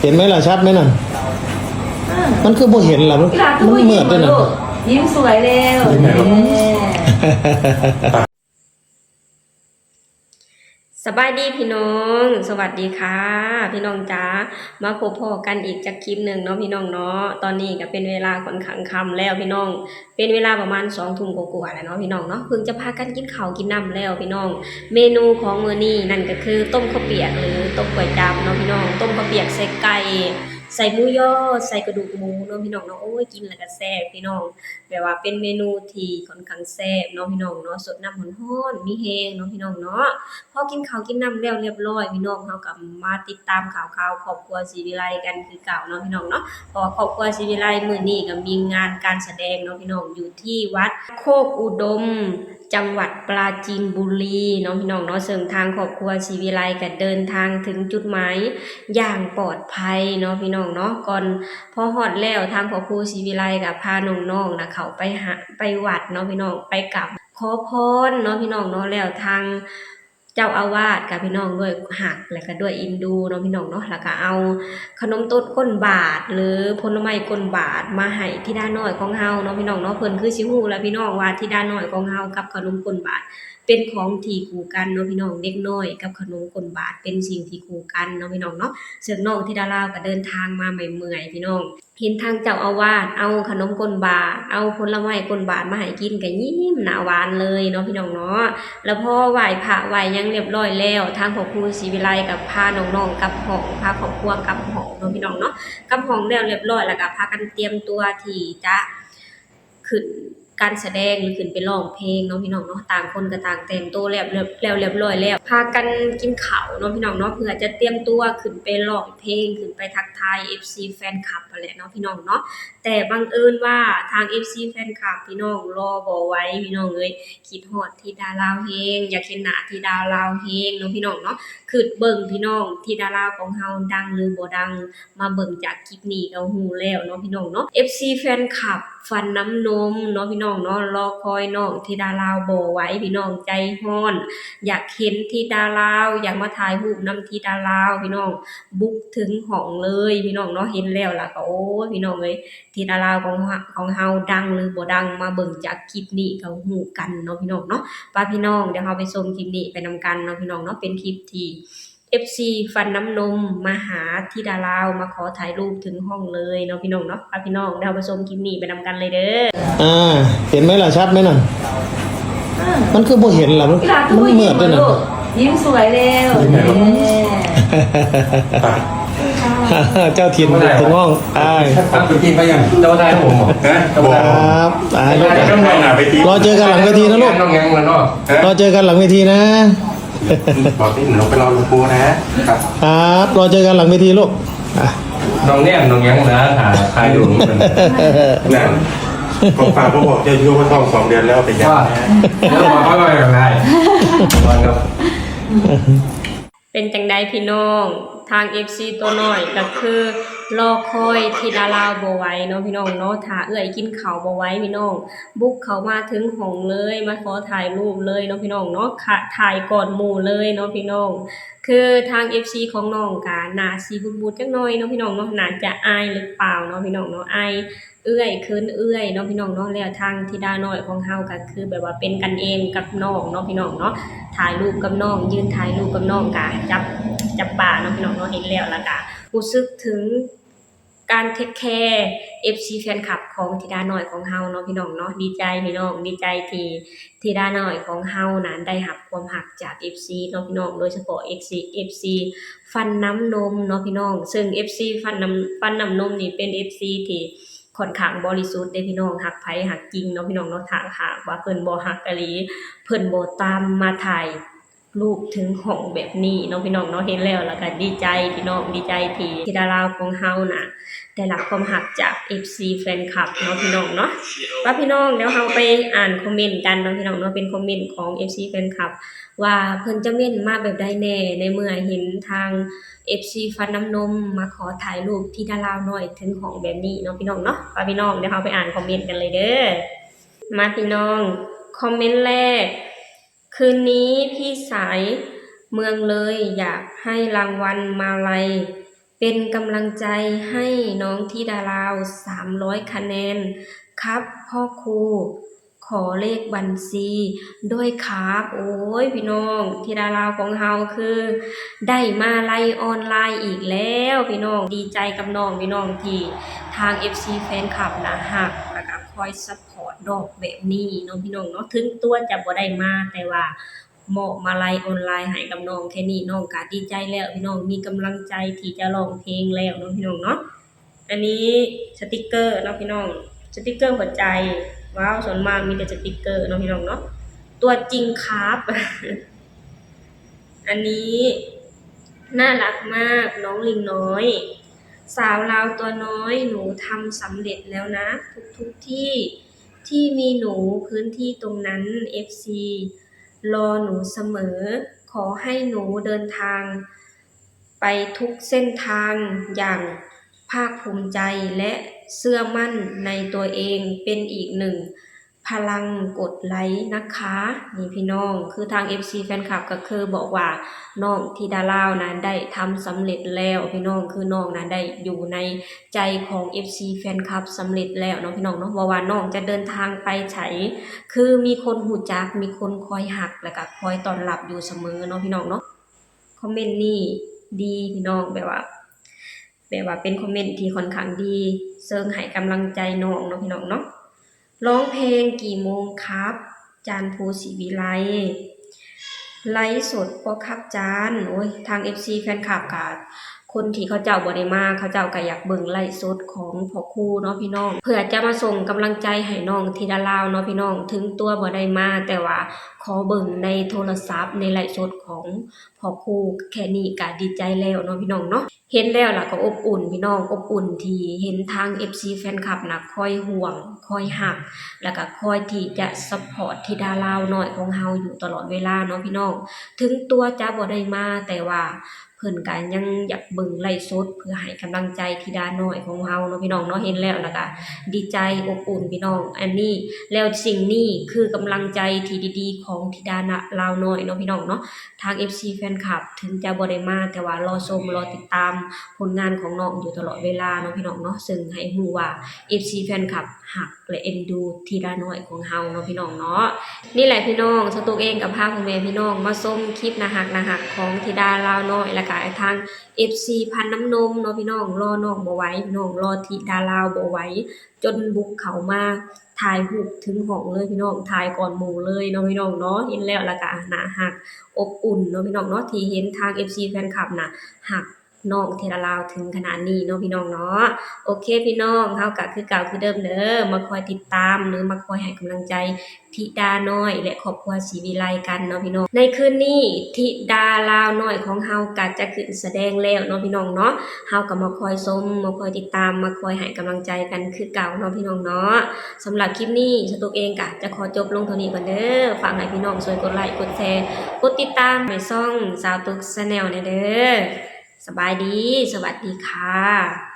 เห็นไหมล่ะชัดไหมนั่นมันคือบ่เห็นล่ะมันเหมือนด้วยนะยิ้มสวยเร็วสบายดีพี่น้องสวัสดีค่ะพี่น้องจ้ามาพบกันอีกจากคลิปหนึ่งเนาะพี่น้องเนาะตอนนี้ก็เป็นเวลาค่อนข้างค่ำแล้วพี่น้องเป็นเวลาประมาณ2 ทุ่มกว่าๆแล้วเนาะพี่น้องเนาะเพิ่งจะพากันกินข้าวกินน้ำแล้วพี่น้องเมนูของมื้อนี้นั่นก็คือต้มข้าวเปียกหรือต้มก๋วยจั๊บเนาะพี่น้องต้มข้าวเปียกใส่ไก่ใส่หมูยอใส่กระดูกหมูเนาะพี่น้องเนาะโอ้ยกินแล้วก็แซ่บพี่น้องแบบว่าเป็นเมนูที่ค่อนข้างแซ่บเนาะพี่น้องเนาะสดน้ำร้อนๆมีแฮงเนาะพี่น้องเนาะพอกินข้าวกินน้ำแล้วเรียบร้อยพี่น้องเฮาก็มาติดตามข่าวครอบครัวศรีวิไลกันคือเก่าเนาะพี่น้องเนาะเพราะว่าครอบครัวศรีวิไลมื้อนี้ก็มีงานการแสดงเนาะพี่น้องอยู่ที่วัดโคกอุดมจังหวัดปราจีนบุรีเนาะพี่น้องเนาะซึ่งทางครอบครัวศรีวิไลก็เดินทางถึงจุดหมายอย่างปลอดภัยเนาะพี่น้องเนาะก่อนพอฮอดแล้วทางครอบครัวศรีวิไลก็พาน้องๆน่ะเข้าไปวัดเนาะพี่น้องไปกราบขอพรเนาะพี่น้องเนาะแล้วทางเจ้าอาวาสกับพี่น้องด้วยหักแล้วก็ด้วยอินดูเนาะพี่น้องเนาะแล้วก็เอาขนมต้นก้นบาทหรือผลไม้ก้นบาทมาให้ธิดาน้อยของเฮาเนาะพี่น้องเนาะเพิ่นคือสิฮู้แล้วพี่น้องว่าธิดาน้อยของเฮากับขนมก้นบาทเป็นของที่คู่กันเนาะพี่น้องเด็กน้อยกับขนมก้นบาทเป็นสิ่งที่คู่กันเนาะพี่น้องเนาะซึ่งน้องธิดาลาวก็เดินทางมาใหม่ๆพี่น้องเห็นทางเจ้าอาวาสเอาขนมก้นบาทเอาผลไม้ก้นบาทมาให้กินก็ยิ้มหน้าหวานเลยเนาะพี่น้องเนาะแล้วพอไหว้พระไหว้ยังเรียบร้อยแล้วทางครอบครัวศรีวิไลกับพาน้องๆกลับห้องพาครอบครัวกลับห้องเนาะพี่น้องเนาะกลับห้องแล้วเรียบร้อยแล้วก็พากันเตรียมตัวที่จะขึ้นการแสดงหรือขึ้นไปร้องเพลงเนาะพี่น้องเนาะต่างคนก็ต่างแต่งตัวแล้วเรียบร้อยแล้วพากันกินข้าวเนาะพี่น้องเนาะเพื่อจะเตรียมตัวขึ้นไปร้องเพลงขึ้นไปทักทาย FC แฟนคลับนั่นแหละเนาะพี่น้องเนาะแต่บังเอิญว่าทาง FC แฟนคลับพี่น้องรอบ่ไหวพี่น้องเอ้ยคิดฮอดธิดาลาวแฮงอยากเห็นหน้าธิดาลาวแฮงเนาะพี่น้องเนาะคือเบิ่งพี่น้องธิดาลาวของเฮาดังหรือบ่ดังมาเบิ่งจากคลิปนี้ก็ฮู้แล้วเนาะพี่น้องเนาะ FC แฟนคลับฟันน้ำนมเนาะพี่น้องเนาะรอคอยน้องธิดาลาวบ่ไหวพี่น้องใจฮ้อนอยากเห็นธิดาลาวอยากมาถ่ายรูปนำธิดาลาวพี่น้องบุกถึงห้องเลยพี่น้องเนาะเห็นแล้วล่ะก็โอ้พี่น้องเอ้ยธิดาลาวของเฮาดังหรือบ่ดังมาเบิ่งจากคลิปนี้ก็ฮู้กันเนาะพี่น้องเนาะป้าพี่น้องเดี๋ยวเฮาไปชมคลิปนี้ไปนำกันเนาะพี่น้องเนาะเป็นคลิปที่FC ฟันน้ำนมมาหาธิดาลาวมาขอถ่ายรูปถึงห้องเลยเนาะพี่น้องเนาะป้าพี่น้องเดี๋ยวเราไปชมคลิปนี้ไปนำกันเลยเด้อเห็นไหมล่ะชัดไหมนั่นมันคือบ่เห็นล่ะมันเหมือนด้วยนะยิ้มสวยเร็วเจ้าถิ่นถึงห้องครับกินไปยังเจ้าได้ผมครับรอเจอกันหลังเวทีนะลูกรอเจอกันหลังเวทีนะบอกที่หนูไปรอลูกปูนะครับรอเจอกันหลังเวทีลูกน้องแนมน้องยังนะหาใครอยู่นั่นผมฝากผมบอกจะอยู่มา2 เดือนแล้วไปยังแล้วมาเขาไปอย่างไรเป็นจังใดพี่น้องทาง FC ตัวน้อยก็คือรอคอยธิดาลาวบ่ไหวเนาะพี่น้องเนาะถ้าเอื้อยกินข้าวบ่ไหวพี่น้องบุกเข้ามาถึงห้องเลยมาขอถ่ายรูปเลยเนาะพี่น้องเนาะถ่ายก่อนหมู่เลยเนาะพี่น้องคือทาง FC ของน้องก็น่าสิบุดๆจักหน่อยเนาะพี่น้องเนาะน่าจะอายหรือเปล่าเนาะพี่น้องเนาะอายเอื้อยคืนเอื้อยเนาะพี่น้องเนาะแล้วทางธิดาน้อยของเฮาก็คือแบบว่าเป็นกันเองกับน้องเนาะพี่น้องเนาะถ่ายรูปกับน้องยืนถ่ายรูปกับน้องก็จับป่าเนาะพี่น้องเนาะเห็นแล้วล่ะก็รู้สึกถึงการเทคแคร์ FC แฟนคลับของธิดาน้อยของเฮาเนาะพี่น้องเนาะดีใจพี่น้องดีใจที่ธิดาน้อยของเฮานั้นได้รับความรักจาก FC เนาะพี่น้องโดยเฉพาะ FC ฟันน้ำนมเนาะพี่น้องซึ่ง FC ฟันน้ำนมนี่เป็น FC ที่ค่อนข้างบริสุทธิ์เด้พี่น้องฮักไผฮักจริงเนาะพี่น้องเนาะถ้าหากว่าเพิ่นบ่ฮักอีหลีเพิ่นบ่ตามมาถ่ายรูปถึงห้องแบบนี้เนาะพี่น้องเนาะเห็นแล้วก็ดีใจพี่น้องดีใจที่ธิดาลาวของเฮาน่ะได้รับความรักจาก FC แฟนคลับเนาะพี่น้องเนาะว่าพี่น้องเดี๋ยวเฮาไปอ่านคอมเมนต์กันเนาะพี่น้องเนาะเป็นคอมเมนต์ของ FC แฟนคลับว่าเพิ่นจะเม้นมาแบบใดแน่ในเมื่อเห็นทาง FC ฟันน้ำนมมาขอถ่ายรูปธิดาลาวน้อยถึงห้องแบบนี้เนาะพี่น้องเนาะว่าพี่น้องเดี๋ยวเฮาไปอ่านคอมเมนต์กันเลยเด้อมาพี่น้องคอมเมนต์แรกคืนนี้พี่สายเมืองเลยอยากให้รางวัลมาลัย เป็นกำลังใจให้น้องธิดาราว300 คะแนนครับพ่อครูขอเลขบัญชีด้วยครับโอ้ยพี่น้องธิดาราวของเฮาคือได้มาไล่ออนไลน์อีกแล้วพี่น้องดีใจกับน้องพี่น้องที่ทาง FC แฟนคลับนะฮักแล้วก็คอยซัพพอร์ตดอกแบบนี้เนาะพี่น้องเนาะถึงตัวจะบ่ได้มาแต่ว่าเหมาะมาไล่ออนไลน์ให้กับน้องแค่นี้น้องก็ดีใจแล้วพี่น้องมีกำลังใจที่จะร้องเพลงแล้วเนาะพี่น้องเนาะอันนี้สติกเกอร์เนาะพี่น้องสติกเกอร์หัวใจว้าวส่วนมากมีแต่สติกเกอร์เนาะพี่น้องเนาะตัวจริงครับ อันนี้น่ารักมากน้องลิงน้อยสาวลาวตัวน้อยหนูทำสำเร็จแล้วนะทุกที่มีหนูพื้นที่ตรงนั้น FC รอหนูเสมอขอให้หนูเดินทางไปทุกเส้นทางอย่างภาคภูมิใจและเชื่อมั่นในตัวเองเป็นอีกหนึ่งพลังกดไลค์นะคะนี่พี่น้องคือทาง FC แฟนคลับก็คือบอกว่าน้องธิดาลาวนั้นได้ทำสำเร็จแล้วพี่น้องคือน้องนั้นได้อยู่ในใจของ FC แฟนคลับสำเร็จแล้วเนาะพี่น้องเนาะว่าน้องจะเดินทางไปไสคือมีคนหูจักมีคนคอยหักแล้วก็คอยต้อนรับอยู่เสมอเนาะพี่น้องเนาะคอมเมนต์นี่ดีพี่น้องแบบว่าเป็นคอมเมนต์ที่ค่อนข้างดีเชิงให้กำลังใจน้องเนาะพี่น้องเนาะร้องเพลงกี่โมงครับจานภูศรีวิไลไลฟ์สดบ่ครับจานโอ้ยทาง FC แฟนคลับก็คนที่เขาเจ้าบ่ได้มาเขาเจ้าก็อยากเบิ่งไลฟ์สดของพ่อครูเนาะพี่น้องเพื่อจะมาส่งกำลังใจให้น้องธิดาลาวเนาะพี่น้องถึงตัวบ่ได้มาแต่ว่าขอเบิ่งในโทรศัพท์ในไลฟ์สดของพ่อครูแค่นี้ก็ดีใจแล้วเนาะพี่น้องเนาะเห็นแล้วล่ะก็อบอุ่นพี่น้องอบอุ่นที่เห็นทาง FC แฟนคลับน่ะคอยห่วงคอยหักแล้วก็คอยที่จะซัพพอร์ตธิดาลาวน้อยของเฮาอยู่ตลอดเวลาเนาะพี่น้องถึงตัวจะบ่ได้มาแต่ว่าเพิ่นก็ยังอยากเบิ่งไลฟ์สดเพื่อให้กำลังใจธิดาน้อยของเฮาเนาะพี่น้องเนาะเห็นแล้วแล้วก็ดีใจอบอุ่นพี่น้องอันนี้แล้วสิ่งนี้คือกำลังใจที่ดีๆของธิดาลาวน้อยเนาะพี่น้องเนาะทาง FC แฟนคลับถึงจะบ่ได้มาแต่ว่ารอชมรอติดตามผลงานของน้องอยู่ตลอดเวลาเนาะพี่น้องเนาะซึ่งให้ฮู้ว่า FC แฟนคลับฮักและเอ็นดูธิดาน้อยของเฮาเนาะพี่น้องเนาะนี่แหละพี่น้องสตูเองกับพาพ่อแม่พี่น้องมาชมคลิปน่าฮักของธิดาลาวน้อยแล้วก็ทาง FC พันน้ำนมเนาะพี่น้องรอน้องบ่ไหวพี่น้องรอธิดาลาวบ่ไหวจนบุกเข้ามาถ่ายรูปถึงห้องเลยพี่น้องถ่ายก่อนหมู่เลยเนาะพี่น้องเนาะเห็นแล้วแล้วก็น่าฮักอบอุ่นเนาะพี่น้องเนาะที่เห็นทาง FC แฟนคลับน่ะฮักน้องธิดาลาวถึงขนาดนี้เนาะพี่น้องเนาะโอเคพี่น้องเฮาก็คือเก่าคือเดิมเด้อมาคอยติดตามหรือมาคอยให้กำลังใจธิดาน้อยและครอบครัวศรีวิไลกันเนาะพี่น้องในคืนนี้ธิดาลาวน้อยของเฮาก็จะขึ้นแสดงแล้วเนาะพี่น้องเนาะเฮาก็มาคอยชมมาคอยติดตามมาคอยให้กำลังใจกันคือเก่าเนาะพี่น้องเนาะสำหรับคลิปนี้สตูเองก็จะขอจบลงเท่านี้ก่อนเด้อฝากให้พี่น้องช่วยกดไลค์กดแชร์กดติดตามให้ช่องสาวตุ๊ก Channel เด้อสบายดีสวัสดีค่ะ